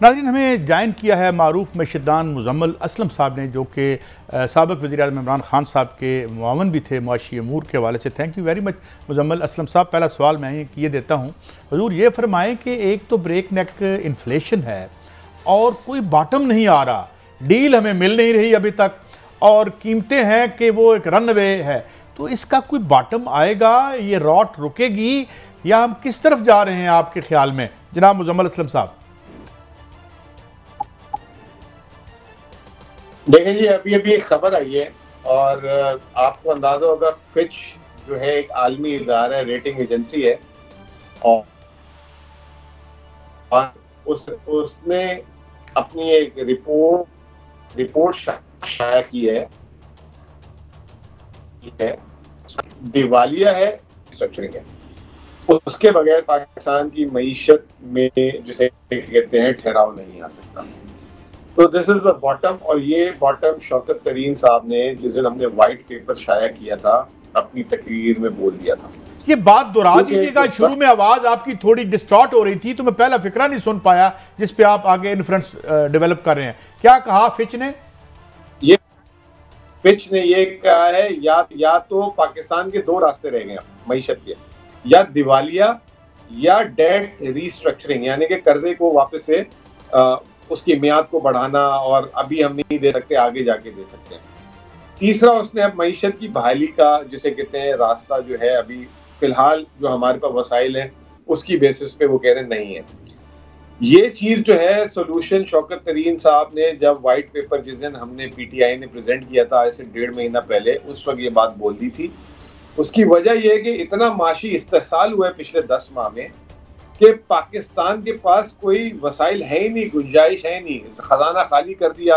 नाज़रीन, हमें ज्वाइन किया है मारूफ मैशदान मुजम्मल असलम साहब ने, जो कि साबिक़ वज़ीर-ए-आज़म इमरान खान साहब के मुआवन भी थे मुआशी अमूर के हवाले से। Thank you very much Muzammil Aslam साहब। पहला सवाल मैं ही किए देता हूँ, हुजूर ये फरमाएँ कि एक तो ब्रेक नेक इन्फ्लेशन है और कोई बॉटम नहीं आ रहा, डील हमें मिल नहीं रही अभी तक, और कीमतें हैं कि वो एक रनवे है, तो इसका कोई बॉटम आएगा, ये रॉट रुकेगी या हम किस तरफ जा रहे हैं आपके ख्याल में जनाब मुजम्मल असलम साहब? देखिए जी, अभी अभी एक खबर आई है और आपको अंदाजा होगा, फिच जो है एक आलमी इदारा है, रेटिंग एजेंसी है, और उसने अपनी एक रिपोर्ट शाया की है, दिवालिया है, स्ट्रक्चरिंग है, उसके बगैर पाकिस्तान की मईशत में जिसे कहते हैं ठहराव नहीं आ सकता। तो दिस इज द बॉटम, और ये बॉटम शौकत तरीन साहब ने जिस दिन हमने व्हाइट पेपर शाया किया था अपनी तकरीर में बोल दिया था। ये बात दोहरा दीजिएगा, शुरू में आवाज आपकी थोड़ी डिस्टॉर्ट हो रही थी तो मैं पहला फिक्रा नहीं सुन पाया जिस पे आप आगे इन्फ्रेंस डेवलप कर रहे हैं। क्या कहा फिच ने? फिच ने ये कहा है या तो पाकिस्तान के दो रास्ते रह गए मईशत के, या दिवालिया या डेट रीस्ट्रक्चरिंग, यानी कि कर्जे को वापस से उसकी मियाद को बढ़ाना, और अभी हम नहीं दे सकते, आगे जाके दे सकते हैं। तीसरा, उसने अब मईशत की बहाली का जिसे कहते हैं रास्ता जो है, अभी फिलहाल जो हमारे पास वसाइल हैं उसकी बेसिस पे वो कह रहे नहीं है। ये चीज जो है सोल्यूशन शौकत तरीन साहब ने जब व्हाइट पेपर जिस दिन हमने पीटीआई ने प्रेजेंट किया था आज से 1.5 महीना पहले, उस वक्त ये बात बोल दी थी। उसकी वजह यह है कि इतना माशी इस्तेसाल हुआ है पिछले 10 माह में कि पाकिस्तान के पास कोई वसाइल है ही नहीं, गुंजाइश है नहीं, खजाना खाली कर दिया,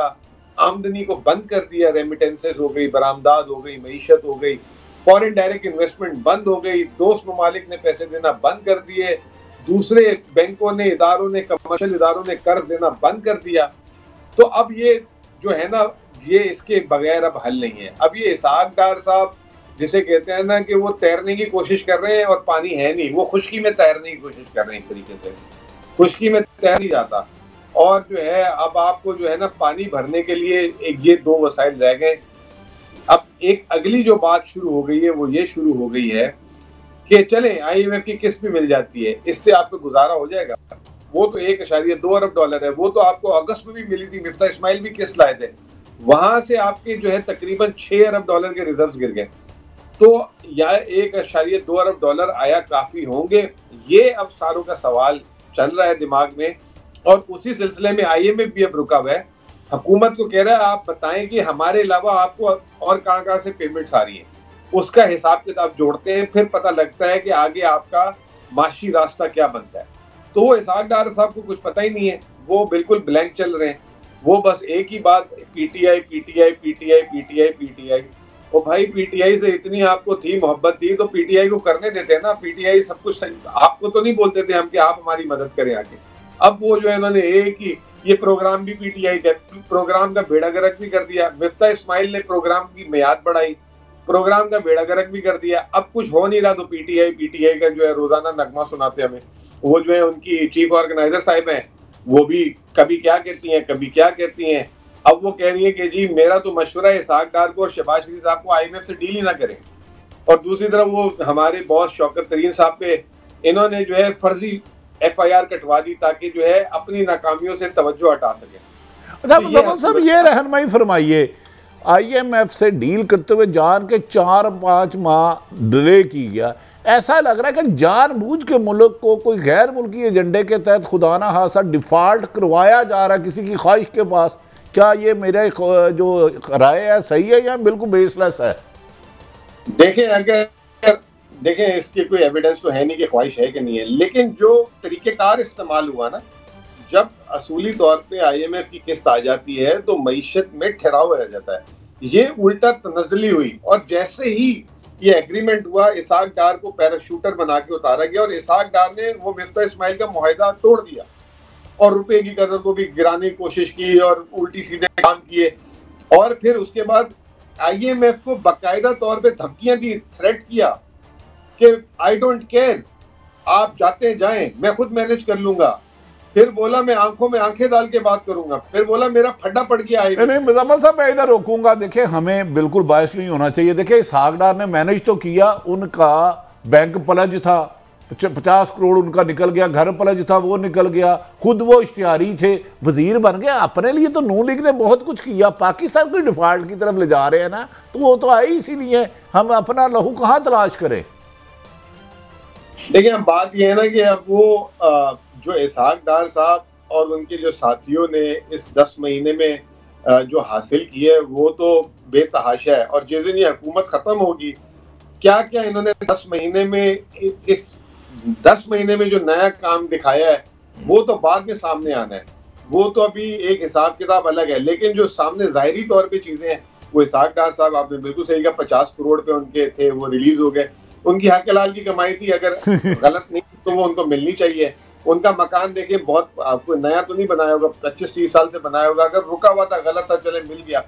आमदनी को बंद कर दिया, रेमिटेंसेस हो गई, बरामदाद हो गई, मईशत हो गई, फॉरेन डायरेक्ट इन्वेस्टमेंट बंद हो गई, दोस्त ममालिक ने पैसे देना बंद कर दिए, दूसरे बैंकों ने, इदारों ने, कमर्शियल इदारों ने कर्ज देना बंद कर दिया। तो अब ये जो है ना, ये इसके बगैर अब हल नहीं है। अब ये इसहाक डार साहब जिसे कहते हैं ना कि वो तैरने की कोशिश कर रहे हैं और पानी है नहीं, वो खुश्की में तैरने की कोशिश कर रहे हैं, एक तरीके से खुश्की में तैर नहीं जाता। और जो है अब आपको जो है ना पानी भरने के लिए एक ये दो वसाइल रह गए। अब एक अगली जो बात शुरू हो गई है वो ये शुरू हो गई है कि चलें IMF की किस्त भी मिल जाती है, इससे आपको गुजारा हो जाएगा। वो तो 1.2 अरब डॉलर है, वो तो आपको अगस्त में भी मिली थी, मिफ्ता इस्माइल भी किस्त लाए थे, वहां से आपके जो है तकरीबन 6 अरब डॉलर के रिजर्व गिर गए। तो या 1.2 अरब डॉलर आया काफी होंगे, ये अब सारों का सवाल चल रहा है दिमाग में। और उसी सिलसिले में IMF भी अब रुका हुआ है, हुकूमत को कह रहा है आप बताएं कि हमारे अलावा आपको और कहां से पेमेंट्स आ रही हैं, उसका हिसाब किताब जोड़ते हैं, फिर पता लगता है कि आगे आपका माशी रास्ता क्या बनता है। तो वो इसहाक डार साहब को कुछ पता ही नहीं है, वो बिल्कुल ब्लैंक चल रहे हैं, वो बस एक ही बात PTI PTI PTI PTI PTI। ओ भाई, PTI से इतनी आपको थी मोहब्बत थी तो PTI को करने देते हैं ना, PTI सब कुछ सही, आपको तो नहीं बोलते थे हम कि आप हमारी मदद करें आके। अब वो जो है इन्होंने एक ही ये प्रोग्राम भी PTI का प्रोग्राम का बेड़ा गर्क भी कर दिया, मिफ्ता इस्माइल ने प्रोग्राम की मियाद बढ़ाई, प्रोग्राम का बेड़ा गर्क भी कर दिया। अब कुछ हो नहीं रहा तो PTI का जो है रोजाना नगमा सुनाते हमें, वो जो है उनकी चीफ ऑर्गेनाइजर साहिब हैं, वो भी कभी क्या कहती हैं कभी क्या कहती हैं। अब वो कह रही है कि जी मेरा तो मशवरा है इसहाक डार को और शहबाज शरीफ साहब को IMF से डील ही ना करें, और दूसरी तरफ वो हमारे बॉस शौकत तरीन साहब पे इन्होंने जो है फर्जी FIR कटवा दी ताकि जो है अपनी नाकामियों से तवज्जो हटा सके। साहब ये रहनुमाई फरमाइए, IMF से डील करते हुए जान के 4-5 माह डिले की गया, ऐसा लग रहा है कि जानबूझ के मुल्क को कोई गैर मुल्की एजेंडे के तहत खुदा ना खासा डिफॉल्ट करवाया जा रहा है किसी की ख्वाहिश के पास। क्या ये मेरा जो राय है सही है या बिल्कुल बेसलेस है? देखें इसकी कोई एविडेंस तो है नहीं कि ख्वाहिश है कि नहीं है, लेकिन जो तरीकेकार इस्तेमाल हुआ ना, जब असूली तौर पे IMF की किस्त आ जाती है तो मईशत में ठहराव आ जाता है, ये उल्टा तनज़ली हुई। और जैसे ही ये एग्रीमेंट हुआ, इसहाक डार को पैराशूटर बना के उतारा गया और इसहाक डार ने वो मिफ्ता इस्माइल का मुआहिदा तोड़ दिया और रुपए की कदर को भी गिराने की कोशिश की और उल्टी सीधे काम किए। और फिर उसके बाद IMF को बाकायदा तौर पे धमकियां दी, थ्रेट किया कि आई डोंट केयर, आप जाते जाएं, मैं खुद मैनेज कर लूंगा। फिर बोला मैं आंखों में आंखें डाल के बात करूंगा, फिर बोला मेरा फड्डा पड़ गया है। नहीं मुजम्मल साहब, मैं इधर रोकूंगा। देखिए, हमें बिल्कुल बायस नहीं होना चाहिए। देखिए, इसहाक डार ने मैनेज तो किया, उनका बैंक पलज था, 50 करोड़ उनका निकल गया, घर पलज था वो निकल गया, खुद वो इश्तिहारी थे, वजीर बन गया। अपने लिए तो नून लीग ने बहुत कुछ किया, पाकिस्तान को डिफॉल्ट की तरफ ले जा रहे हैं ना, तो वो तो आए इसीलिए। हम अपना लहू कहाँ तलाश करें? देखिए, अब बात यह है ना कि अब वो जो इसहाक डार साहब और उनके जो साथियों ने इस 10 महीने में जो हासिल किया है वो तो बेतहाशा है। और जिस दिन ये हुकूमत खत्म होगी, क्या क्या इन्होंने 10 महीने में, इस 10 महीने में जो नया काम दिखाया है वो तो बाद में सामने आना है। वो तो अभी एक हिसाब किताब अलग है, लेकिन जो सामने जाहिरी तौर पे चीजें हैं, वो इसहाक डार साहब, आपने बिल्कुल सही कहा, 50 करोड़ पे उनके थे, वो रिलीज हो गए। उनकी हक हलाल की कमाई थी, अगर गलत नहीं तो वो उनको मिलनी चाहिए। उनका मकान देखिए, बहुत आपको नया तो नहीं बनाया होगा, 25-30 साल से बनाया होगा, अगर रुका हुआ था, गलत था, चले मिल गया।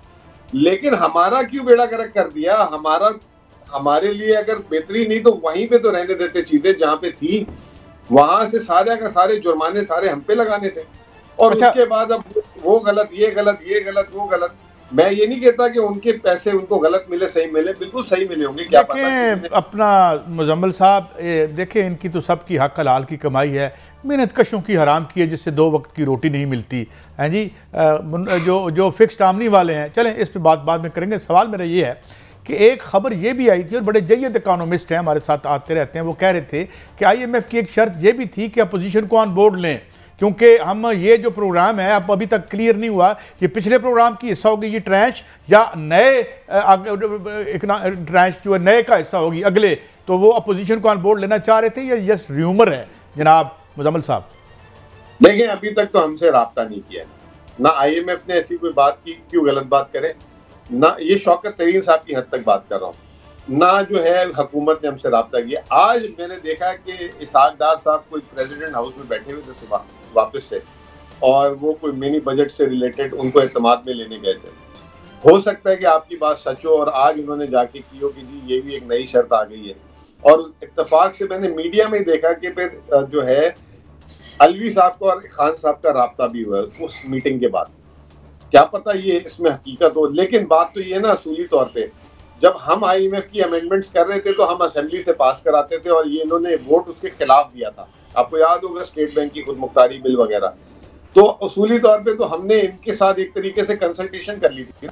लेकिन हमारा क्यों बेड़ा गर्क कर दिया? हमारे लिए अगर बेहतरी नहीं तो वहीं पे तो रहने देते चीजें जहां पे थी, वहां से सारे का सारे जुर्माने सारे हम पे लगाने थे। और उसके बाद अब वो गलत, ये गलत, ये गलत, वो गलत। मैं ये नहीं कहता कि उनके पैसे उनको गलत मिले, सही मिले, बिल्कुल सही मिले होंगे, क्या पता। अपना मुजम्मल साहब, देखें, इनकी तो सबकी हक हलाल की कमाई है, मेहनत कशों की हराम की है, जिससे 2 वक्त की रोटी नहीं मिलती है जी। जो फिक्स्ड आमनी वाले हैं, चलें इस पर बात बाद में करेंगे। सवाल मेरा ये है कि एक खबर ये भी आई थी, और बड़े जय्यद इकोनॉमिस्ट हैं हमारे साथ आते रहते हैं, वो कह रहे थे कि IMF की एक शर्त ये भी थी कि अपोजिशन को ऑन बोर्ड लें, क्योंकि हम ये जो प्रोग्राम है, अब अभी तक क्लियर नहीं हुआ कि पिछले प्रोग्राम की हिस्सा होगी ये ट्रैश या नए ट्रैश जो है नए का हिस्सा होगी अगले। तो वो अपोजिशन को ऑन बोर्ड लेना चाह रहे थे, या जस्ट र्यूमर है जनाब मुजम्मल साहब? देखिए, अभी तक तो हमसे राब्ता नहीं किया ना IMF ने ऐसी कोई बात की, क्यों गलत बात करे ना। ये शौकत तरीन साहब की हद तक बात कर रहा हूँ, ना जो है हुकूमत ने हमसे राब्ता किया। आज मैंने देखा कि इसहाक डार साहब कोई प्रेसिडेंट हाउस में बैठे हुए थे सुबह वापस से, और वो कोई मिनी बजट से रिलेटेड उनको एतमाद में लेने गए थे। हो सकता है कि आपकी बात सच हो और आज उन्होंने जाके की हो कि जी ये भी एक नई शर्त आ गई है। और इत्तेफाक से मैंने मीडिया में देखा कि फिर जो है अलवी साहब को और खान साहब का राब्ता भी हुआ उस मीटिंग के बाद। क्या पता ये इसमें हकीकत हो, लेकिन बात तो ये ना, असूली तौर पे जब हम IMF की अमेंडमेंट्स कर रहे थे तो हम असेंबली से पास कराते थे, और ये इन्होंने वोट उसके खिलाफ दिया था। आपको याद होगा स्टेट बैंक की खुद मुख्तारी बिल वगैरह। तो असूली तौर पे तो हमने इनके साथ एक तरीके से कंसल्टेशन कर ली थी,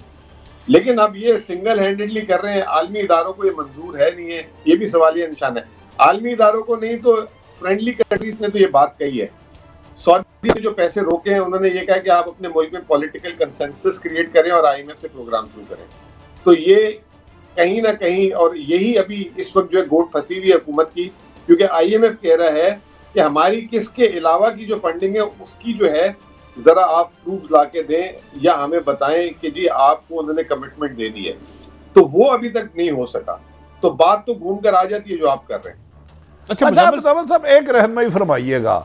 लेकिन अब ये सिंगल हैंडेडली कर रहे हैं। आलमी इदारों को ये मंजूर है नहीं है, ये भी सवालिया निशान है। आलमी इदारों को नहीं तो फ्रेंडली कंट्रीज ने तो ये बात कही है। सऊदी ने जो पैसे रोके हैं, उन्होंने ये कहा कि आप अपने मुल्क में पॉलिटिकल कंसेंसस क्रिएट करें और IMF से प्रोग्राम शुरू करें। तो ये कहीं ना कहीं, और यही अभी इस वक्त जो है गोट फंसी हुई है हुकूमत की, क्योंकि IMF कह रहा है कि हमारी किसके अलावा की जो फंडिंग है उसकी जो है जरा आप प्रूफ ला के दें, या हमें बताएं कि जी आपको उन्होंने कमिटमेंट दे दी है। तो वो अभी तक नहीं हो सका, तो बात तो घूम कर आ जाती है जो आप कर रहे हैं। अच्छा मुजम्मल साहब, एक रहनुमाई फरमाइएगा।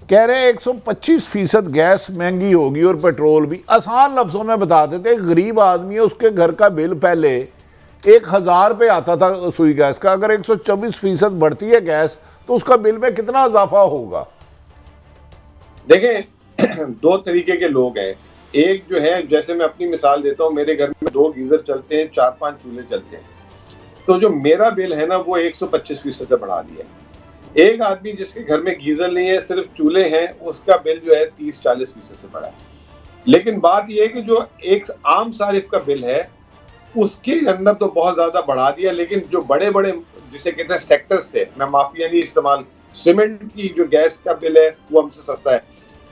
कह रहे 125% गैस महंगी होगी और पेट्रोल भी। आसान लफ्जों में बता देते, गरीब आदमी है, उसके घर का बिल पहले 1000 रुपये आता था सुई गैस का, अगर 124% बढ़ती है गैस तो उसका बिल में कितना इजाफा होगा? देखें, 2 तरीके के लोग हैं। एक जो है, जैसे मैं अपनी मिसाल देता हूँ, मेरे घर में 2 गीजर चलते हैं, 4-5 चूल्हे चलते हैं, तो जो मेरा बिल है ना वो 125% से बढ़ा दिया। एक आदमी जिसके घर में गीजर नहीं है, सिर्फ चूल्हे हैं, उसका बिल जो है 30-40% से बढ़ा है। लेकिन बात यह है कि जो एक आम सारिफ का बिल है उसके अंदर तो बहुत ज्यादा बढ़ा दिया, लेकिन जो बड़े बड़े जिसे कहते हैं सेक्टर्स थे, मैं माफिया नहीं इस्तेमाल, सीमेंट की जो गैस का बिल है वो हमसे सस्ता है,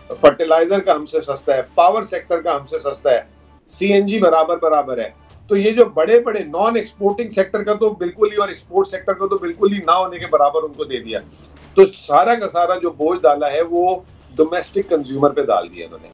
फर्टिलाइजर का हमसे सस्ता है, पावर सेक्टर का हमसे सस्ता है, CNG बराबर है। तो ये जो बड़े बड़े नॉन एक्सपोर्टिंग सेक्टर का तो बिल्कुल ही, और एक्सपोर्ट सेक्टर का तो बिल्कुल ही ना होने के बराबर उनको दे दिया। तो सारा का सारा जो बोझ डाला है वो डोमेस्टिक कंज्यूमर पे डाल दिया इन्होंने।